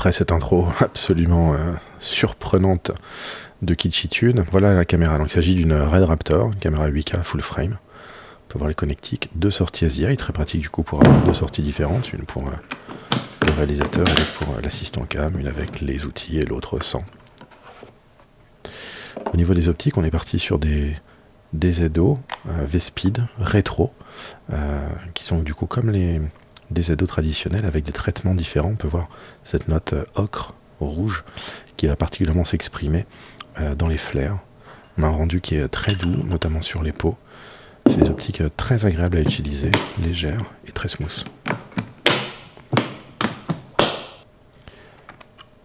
Après cette intro absolument surprenante de Kitschitude, voilà la caméra. Donc il s'agit d'une Red Raptor, une caméra 8K full frame. On peut voir les connectiques, deux sorties SDI, très pratique du coup pour avoir deux sorties différentes, une pour le réalisateur et l'autre pour l'assistant cam, une avec les outils et l'autre sans. Au niveau des optiques, on est parti sur des DZO, V-Speed, rétro, qui sont du coup comme les DZO traditionnels avec des traitements différents. On peut voir cette note ocre, rouge, qui va particulièrement s'exprimer dans les flares. On a un rendu qui est très doux, notamment sur les peaux. C'est des optiques très agréables à utiliser, légères et très smooth.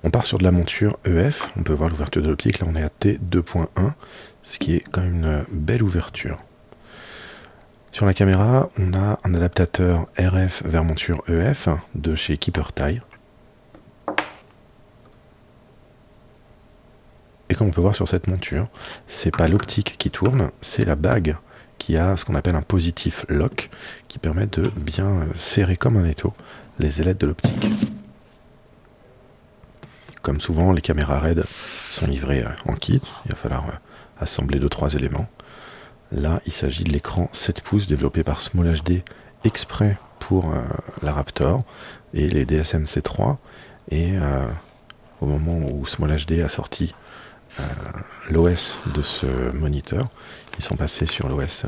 On part sur de la monture EF, on peut voir l'ouverture de l'optique, là on est à T2.1, ce qui est quand même une belle ouverture. Sur la caméra, on a un adaptateur RF vers monture EF de chez Keeper Tie. Et comme on peut voir sur cette monture, c'est pas l'optique qui tourne, c'est la bague qui a ce qu'on appelle un positif lock, qui permet de bien serrer comme un étau les ailettes de l'optique. Comme souvent, les caméras RED sont livrées en kit, il va falloir assembler 2-3 éléments. Là, il s'agit de l'écran 7 pouces développé par Small HD exprès pour la Raptor et les DSM-C3. Et au moment où Small HD a sorti l'OS de ce moniteur, ils sont passés sur l'OS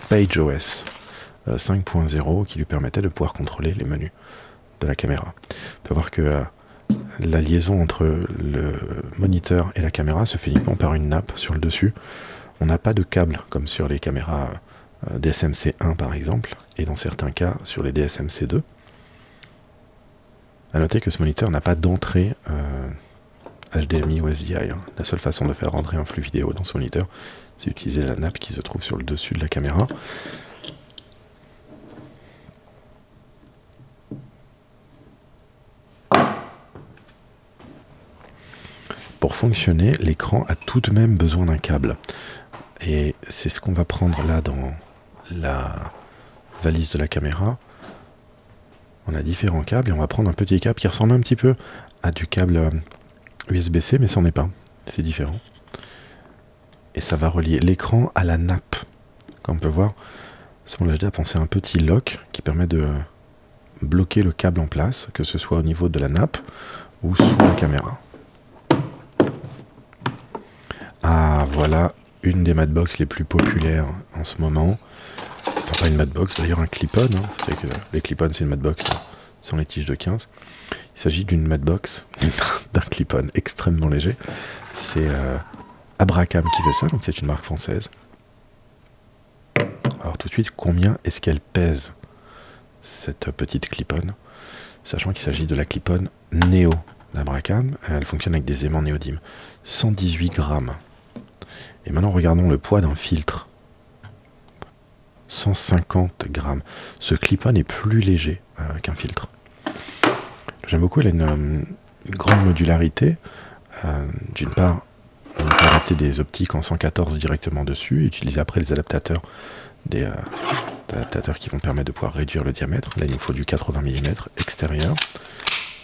PageOS 5.0 qui lui permettait de pouvoir contrôler les menus de la caméra. On peut voir que la liaison entre le moniteur et la caméra se fait uniquement par une nappe sur le dessus. On n'a pas de câble comme sur les caméras DSM-C1 par exemple, et dans certains cas sur les DSM-C2. A noter que ce moniteur n'a pas d'entrée HDMI ou SDI. La seule façon de faire rentrer un flux vidéo dans ce moniteur, c'est d'utiliser la nappe qui se trouve sur le dessus de la caméra. Pour fonctionner, l'écran a tout de même besoin d'un câble. Et c'est ce qu'on va prendre là dans la valise de la caméra. On a différents câbles et on va prendre un petit câble qui ressemble un petit peu à du câble USB-C, mais c'en est pas. C'est différent. Et ça va relier l'écran à la nappe. Comme on peut voir, Small HD a pensé à un petit lock qui permet de bloquer le câble en place, que ce soit au niveau de la nappe ou sous la caméra. Ah, voilà une des matbox les plus populaires en ce moment. Enfin, pas une matbox, d'ailleurs un clip-on. Vous savez que les clip-on, c'est une matbox sans les tiges de 15. Il s'agit d'une matbox, d'un clip-on extrêmement léger. C'est Abracam qui fait ça, donc c'est une marque française. Alors tout de suite, combien est-ce qu'elle pèse, cette petite clip-on? Sachant qu'il s'agit de la clip-on Neo d'Abracam, elle fonctionne avec des aimants néodymes. 118 grammes. Et maintenant, regardons le poids d'un filtre. 150 grammes. Ce clip-on est plus léger qu'un filtre. J'aime beaucoup, elle a une grande modularité. D'une part, on peut adapter des optiques en 114 directement dessus et utiliser après les adaptateurs, des adaptateurs qui vont permettre de pouvoir réduire le diamètre. Là, il nous faut du 80 mm extérieur.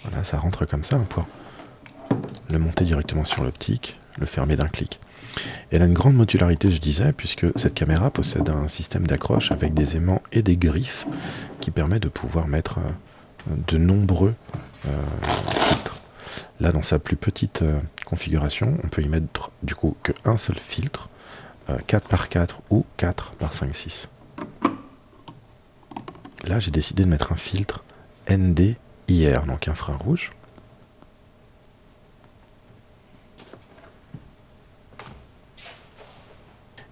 Voilà, ça rentre comme ça, on va pouvoir le monter directement sur l'optique, le fermer d'un clic. Et elle a une grande modularité, je disais, puisque cette caméra possède un système d'accroche avec des aimants et des griffes qui permet de pouvoir mettre de nombreux filtres. Là, dans sa plus petite configuration, on peut y mettre du coup qu'un seul filtre, 4x4 ou 4x5.6. Là, j'ai décidé de mettre un filtre ND-IR, donc infrarouge.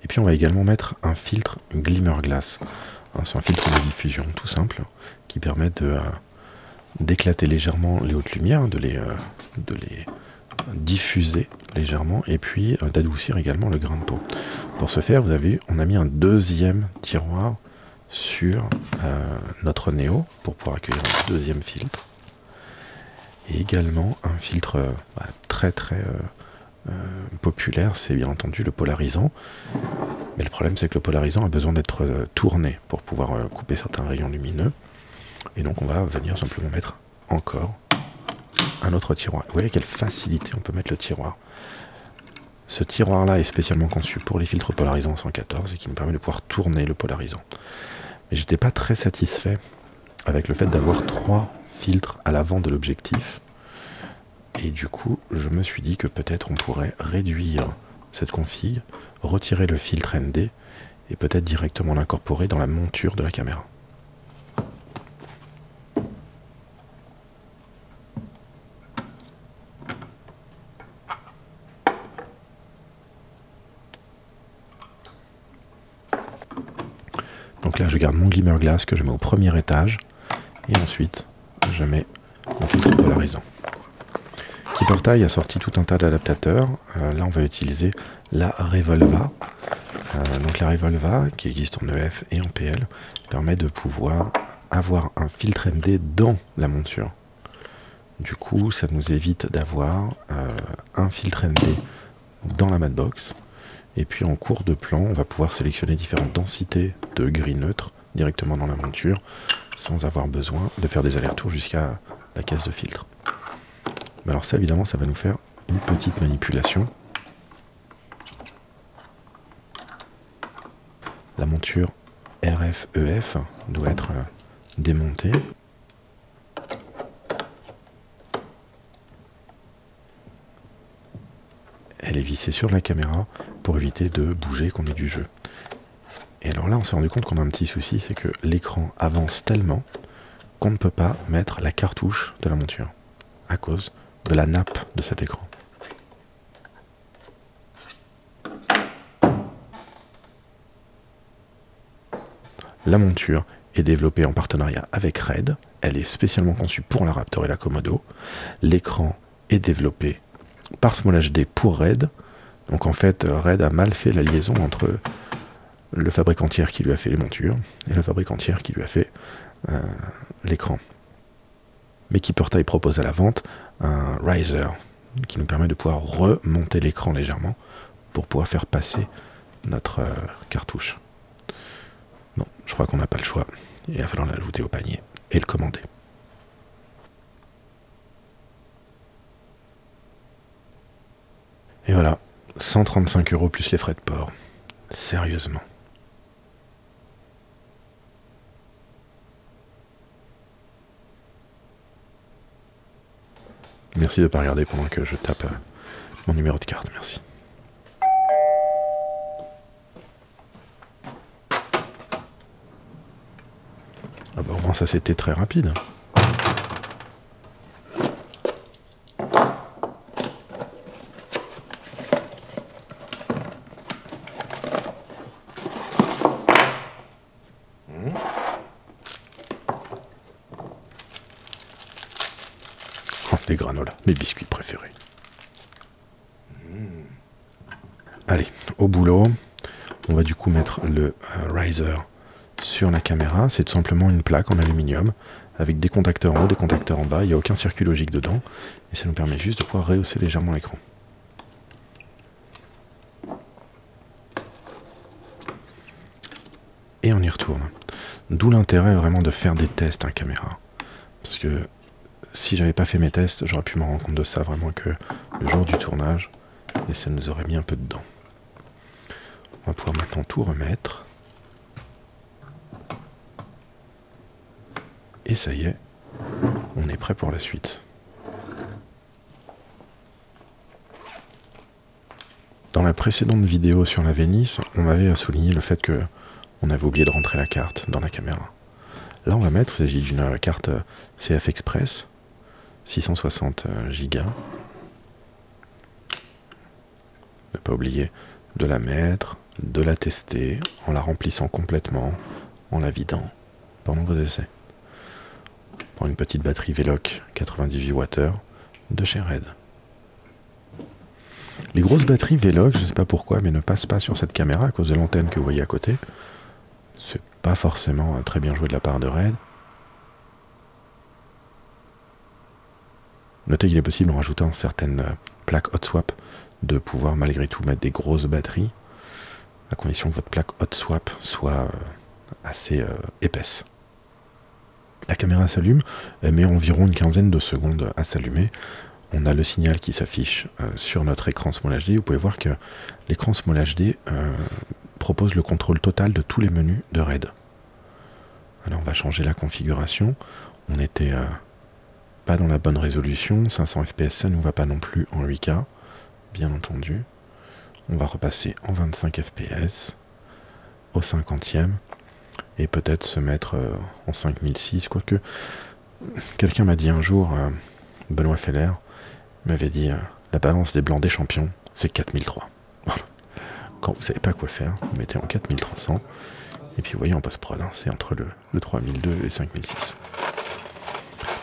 Et puis on va également mettre un filtre Glimmer Glass. C'est un filtre de diffusion tout simple qui permet d'éclater légèrement les hautes lumières, de les diffuser légèrement et puis d'adoucir également le grain de peau. Pour ce faire, vous avez vu, on a mis un deuxième tiroir sur notre Neo pour pouvoir accueillir un deuxième filtre. Et également un filtre très populaire, c'est bien entendu le polarisant. Mais le problème, c'est que le polarisant a besoin d'être tourné pour pouvoir couper certains rayons lumineux. Et donc on va venir simplement mettre encore un autre tiroir. Vous voyez quelle facilité on peut mettre le tiroir. Ce tiroir-là est spécialement conçu pour les filtres polarisants en 114 et qui nous permet de pouvoir tourner le polarisant. Mais j'étais pas très satisfait avec le fait d'avoir 3 filtres à l'avant de l'objectif. Et du coup, je me suis dit que peut-être on pourrait réduire cette config, retirer le filtre ND et peut-être directement l'incorporer dans la monture de la caméra. Donc là, je garde mon glimmer glass que je mets au premier étage et ensuite, je mets mon filtre polarisant. Keepertie a sorti tout un tas d'adaptateurs. Là, on va utiliser la Revolva. Donc la Revolva, qui existe en EF et en PL, permet de pouvoir avoir un filtre ND dans la monture. Du coup, ça nous évite d'avoir un filtre ND dans la matbox. Et puis en cours de plan, on va pouvoir sélectionner différentes densités de gris neutre directement dans la monture, sans avoir besoin de faire des allers-retours jusqu'à la caisse de filtre. Mais alors ça, évidemment, ça va nous faire une petite manipulation. La monture RF-EF doit être démontée. Elle est vissée sur la caméra pour éviter de bouger qu'on ait du jeu. Et alors là, on s'est rendu compte qu'on a un petit souci, c'est que l'écran avance tellement qu'on ne peut pas mettre la cartouche de la monture à cause de la nappe de cet écran. La monture est développée en partenariat avec Red. Elle est spécialement conçue pour la Raptor et la Komodo. L'écran est développé par Small HD pour Red. Donc en fait, Red a mal fait la liaison entre le fabricant tiers qui lui a fait les montures et le fabricant tiers qui lui a fait l'écran. Mais Keepertie propose à la vente un riser qui nous permet de pouvoir remonter l'écran légèrement pour pouvoir faire passer notre cartouche. Bon, je crois qu'on n'a pas le choix. Il va falloir l'ajouter au panier et le commander. Et voilà, 135 € plus les frais de port. Sérieusement. Merci de ne pas regarder pendant que je tape mon numéro de carte, merci. Ah bah au moins ça c'était très rapide. Oh, les granolas, mes biscuits préférés. Allez, au boulot. On va du coup mettre le riser sur la caméra. C'est tout simplement une plaque en aluminium avec des contacteurs en haut, des contacteurs en bas. Il n'y a aucun circuit logique dedans. Et ça nous permet juste de pouvoir rehausser légèrement l'écran. Et on y retourne. D'où l'intérêt vraiment de faire des tests en caméra. Parce que si j'avais pas fait mes tests, j'aurais pu me rendre compte de ça vraiment que le jour du tournage, et ça nous aurait mis un peu dedans. On va pouvoir maintenant tout remettre. Et ça y est, on est prêt pour la suite. Dans la précédente vidéo sur la Venice, on avait souligné le fait que on avait oublié de rentrer la carte dans la caméra. Là, on va mettre, il s'agit d'une carte CF Express, 660 Go. Ne pas oublier de la mettre, de la tester, en la remplissant complètement, en la vidant pendant vos essais. Pour une petite batterie Veloc 98 Wh de chez Red. Les grosses batteries Veloc, je ne sais pas pourquoi, mais ne passent pas sur cette caméra à cause de l'antenne que vous voyez à côté. C'est pas forcément très bien joué de la part de Red. Notez qu'il est possible, en rajoutant certaines plaques hot swap, de pouvoir malgré tout mettre des grosses batteries, à condition que votre plaque hot swap soit assez épaisse. La caméra s'allume, elle met environ une quinzaine de secondes à s'allumer. On a le signal qui s'affiche sur notre écran Small HD. Vous pouvez voir que l'écran Small HD propose le contrôle total de tous les menus de RAID. Alors on va changer la configuration. On n'était pas dans la bonne résolution. 500 fps, ça ne nous va pas non plus en 8K, bien entendu. On va repasser en 25 fps, au 50e, et peut-être se mettre en 5006, quoique quelqu'un m'a dit un jour, Benoît Feller m'avait dit la balance des blancs des champions, c'est 4003. Quand vous savez pas quoi faire, vous mettez en 4300, et puis vous voyez en post-prod, hein, c'est entre le 3002 et 5006.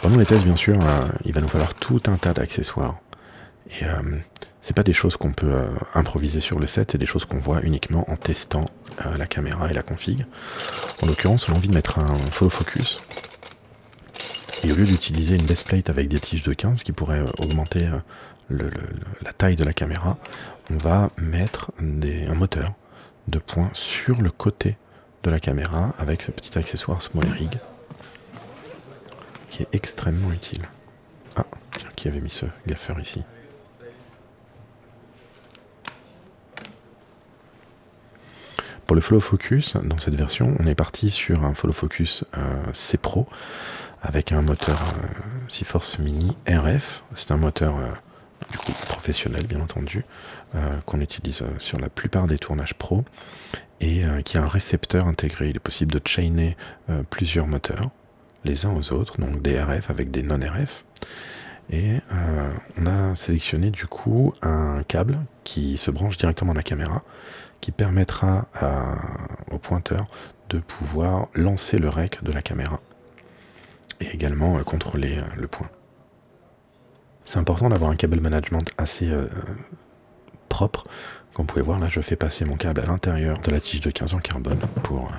Pendant les tests, bien sûr, il va nous falloir tout un tas d'accessoires. Et c'est pas des choses qu'on peut improviser sur le set, c'est des choses qu'on voit uniquement en testant la caméra et la config. En l'occurrence, on a envie de mettre un follow focus. Et au lieu d'utiliser une base plate avec des tiges de 15 qui pourraient augmenter la taille de la caméra, on va mettre un moteur de points sur le côté de la caméra avec ce petit accessoire Small Rig qui est extrêmement utile. Ah, tiens, qui avait mis ce gaffeur ici? Pour le follow focus, dans cette version, on est parti sur un follow focus C Pro avec un moteur SeaForce Mini RF. C'est un moteur du coup, professionnel, bien entendu, qu'on utilise sur la plupart des tournages pro et qui a un récepteur intégré. Il est possible de chainer plusieurs moteurs, les uns aux autres, donc des RF avec des non-RF. Et on a sélectionné du coup un câble qui se branche directement à la caméra, qui permettra au pointeur de pouvoir lancer le rec de la caméra et également contrôler le point. C'est important d'avoir un câble management assez propre. Comme vous pouvez voir, là je fais passer mon câble à l'intérieur de la tige de 15 en carbone pour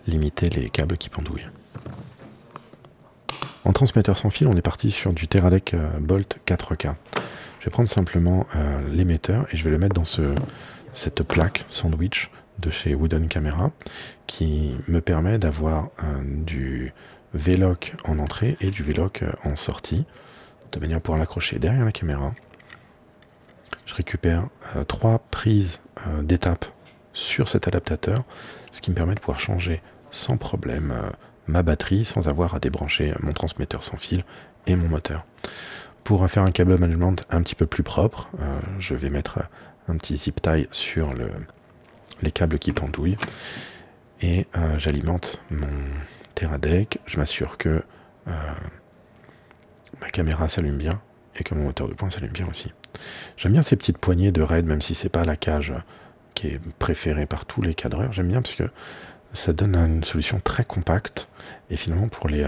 limiter les câbles qui pendouillent. En transmetteur sans fil, on est parti sur du Teradek Bolt 4K. Je vais prendre simplement l'émetteur et je vais le mettre dans cette plaque sandwich de chez Wooden Camera qui me permet d'avoir du V-Lock en entrée et du V-Lock en sortie, de manière à pouvoir l'accrocher derrière la caméra. Je récupère 3 prises d'étape sur cet adaptateur, ce qui me permet de pouvoir changer sans problème ma batterie sans avoir à débrancher mon transmetteur sans fil et mon moteur. Pour faire un câble management un petit peu plus propre, je vais mettre un petit zip tie sur les câbles qui pendouillent et j'alimente mon Teradek. Je m'assure que ma caméra s'allume bien et que mon moteur de pointe s'allume bien aussi. J'aime bien ces petites poignées de RAID, même si c'est pas la cage qui est préférée par tous les cadreurs. J'aime bien parce que ça donne une solution très compacte et finalement pour les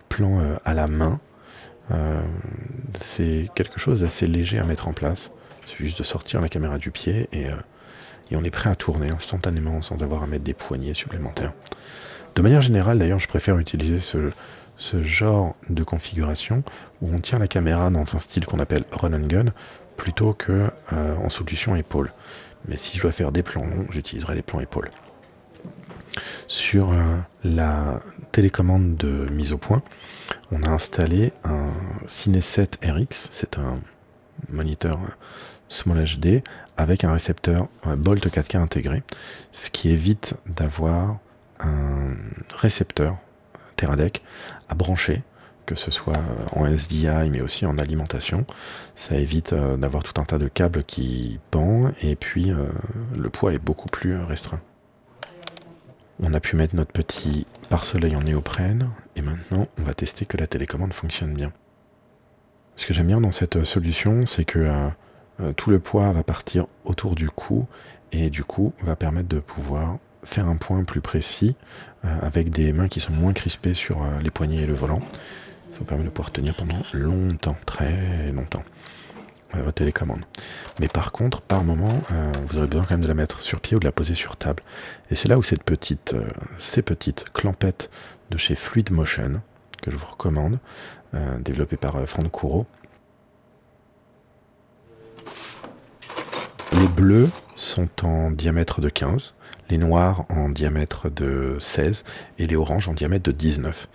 plans à la main, c'est quelque chose d'assez léger à mettre en place. C'est juste de sortir la caméra du pied et on est prêt à tourner instantanément sans avoir à mettre des poignées supplémentaires. De manière générale d'ailleurs, je préfère utiliser ce genre de configuration où on tient la caméra dans un style qu'on appelle run and gun plutôt que en solution épaule. Mais si je dois faire des plans longs, j'utiliserai les plans épaules. Sur la télécommande de mise au point, on a installé un Cine 7 RX, c'est un moniteur Small HD avec un récepteur Bolt 4K intégré, ce qui évite d'avoir un récepteur Teradek à brancher, que ce soit en SDI mais aussi en alimentation. Ça évite d'avoir tout un tas de câbles qui pendent et puis le poids est beaucoup plus restreint. On a pu mettre notre petit pare-soleil en néoprène et maintenant on va tester que la télécommande fonctionne bien. Ce que j'aime bien dans cette solution, c'est que tout le poids va partir autour du cou et du coup va permettre de pouvoir faire un point plus précis avec des mains qui sont moins crispées sur les poignets et le volant. Ça vous permet de pouvoir tenir pendant longtemps, très longtemps, votre télécommande. Mais par contre, par moment, vous aurez besoin quand même de la mettre sur pied ou de la poser sur table. Et c'est là où ces petites clampettes de chez Fluid Motion, que je vous recommande, développées par Franck Couraud. Les bleus sont en diamètre de 15, les noirs en diamètre de 16 et les oranges en diamètre de 19.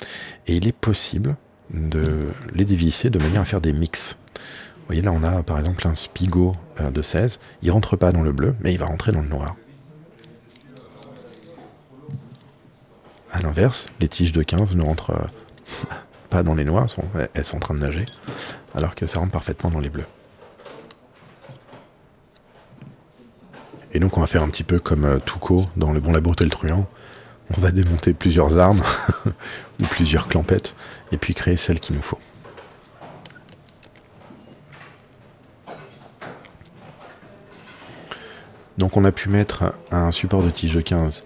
Et il est possible de les dévisser de manière à faire des mix. Vous voyez là on a par exemple un Spigo de 16, il rentre pas dans le bleu mais il va rentrer dans le noir. A l'inverse, les tiges de 15 ne rentrent pas dans les noirs, elles sont en train de nager, alors que ça rentre parfaitement dans les bleus. Et donc on va faire un petit peu comme Tuco dans Le Bon Laboureur et le Truand. On va démonter plusieurs armes, ou plusieurs clampettes, et puis créer celle qu'il nous faut. Donc on a pu mettre un support de tige de 15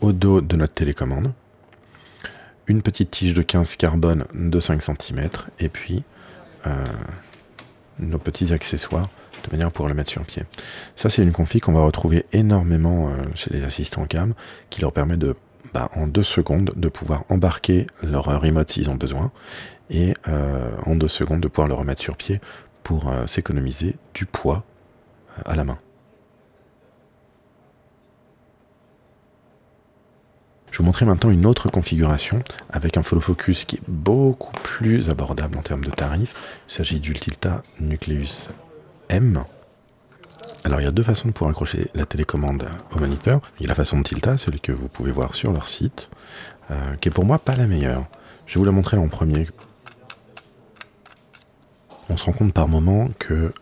au dos de notre télécommande, une petite tige de 15 carbone de 5 cm, et puis nos petits accessoires, de manière à pouvoir le mettre sur pied. Ça c'est une config qu'on va retrouver énormément chez les assistants cam, qui leur permet de, en 2 secondes, de pouvoir embarquer leur remote s'ils ont besoin, et en 2 secondes de pouvoir le remettre sur pied pour s'économiser du poids à la main. Je vais vous montrer maintenant une autre configuration avec un follow focus qui est beaucoup plus abordable en termes de tarifs. Il s'agit du Tilta Nucleus M. Alors il y a 2 façons de pouvoir accrocher la télécommande au moniteur. Il y a la façon de Tilta, celle que vous pouvez voir sur leur site, qui est pour moi pas la meilleure. Je vais vous la montrer là en premier. On se rend compte par moment que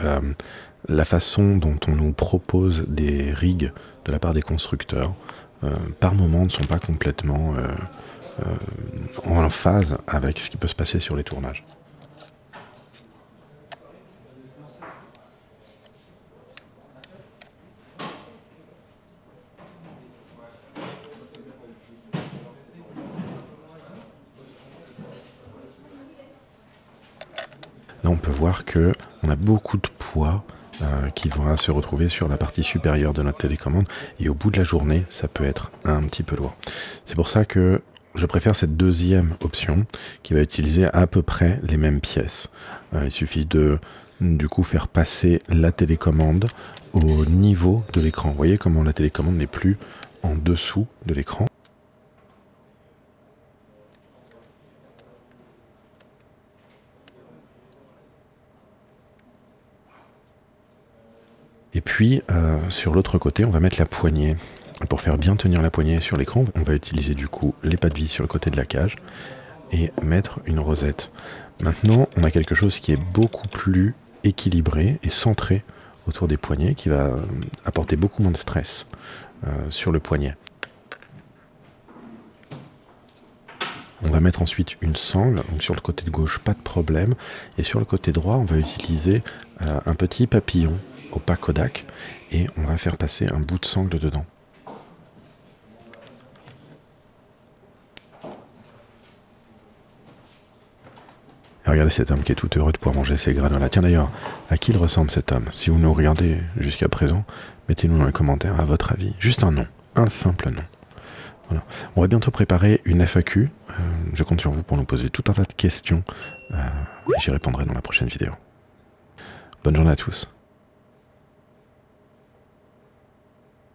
la façon dont on nous propose des rigs de la part des constructeurs, par moment ne sont pas complètement en phase avec ce qui peut se passer sur les tournages. Là on peut voir que on a beaucoup de poids qui va se retrouver sur la partie supérieure de notre télécommande, et au bout de la journée ça peut être un petit peu lourd. C'est pour ça que je préfère cette deuxième option qui va utiliser à peu près les mêmes pièces. Il suffit de du coup faire passer la télécommande au niveau de l'écran. Vous voyez comment la télécommande n'est plus en dessous de l'écran. Et puis, sur l'autre côté, on va mettre la poignée. Pour faire bien tenir la poignée sur l'écran, on va utiliser du coup les pas de vis sur le côté de la cage et mettre une rosette. Maintenant, on a quelque chose qui est beaucoup plus équilibré et centré autour des poignets, qui va apporter beaucoup moins de stress sur le poignet. On va mettre ensuite une sangle, donc sur le côté de gauche, pas de problème. Et sur le côté droit, on va utiliser un petit papillon au pas Kodak et on va faire passer un bout de sangle dedans. Et regardez cet homme qui est tout heureux de pouvoir manger ses granolas. Tiens d'ailleurs, à qui il ressemble cet homme? Si vous nous regardez jusqu'à présent, mettez-nous dans les commentaires à votre avis. Juste un nom, un simple nom. Voilà. On va bientôt préparer une FAQ. Je compte sur vous pour nous poser tout un tas de questions et j'y répondrai dans la prochaine vidéo. Bonne journée à tous.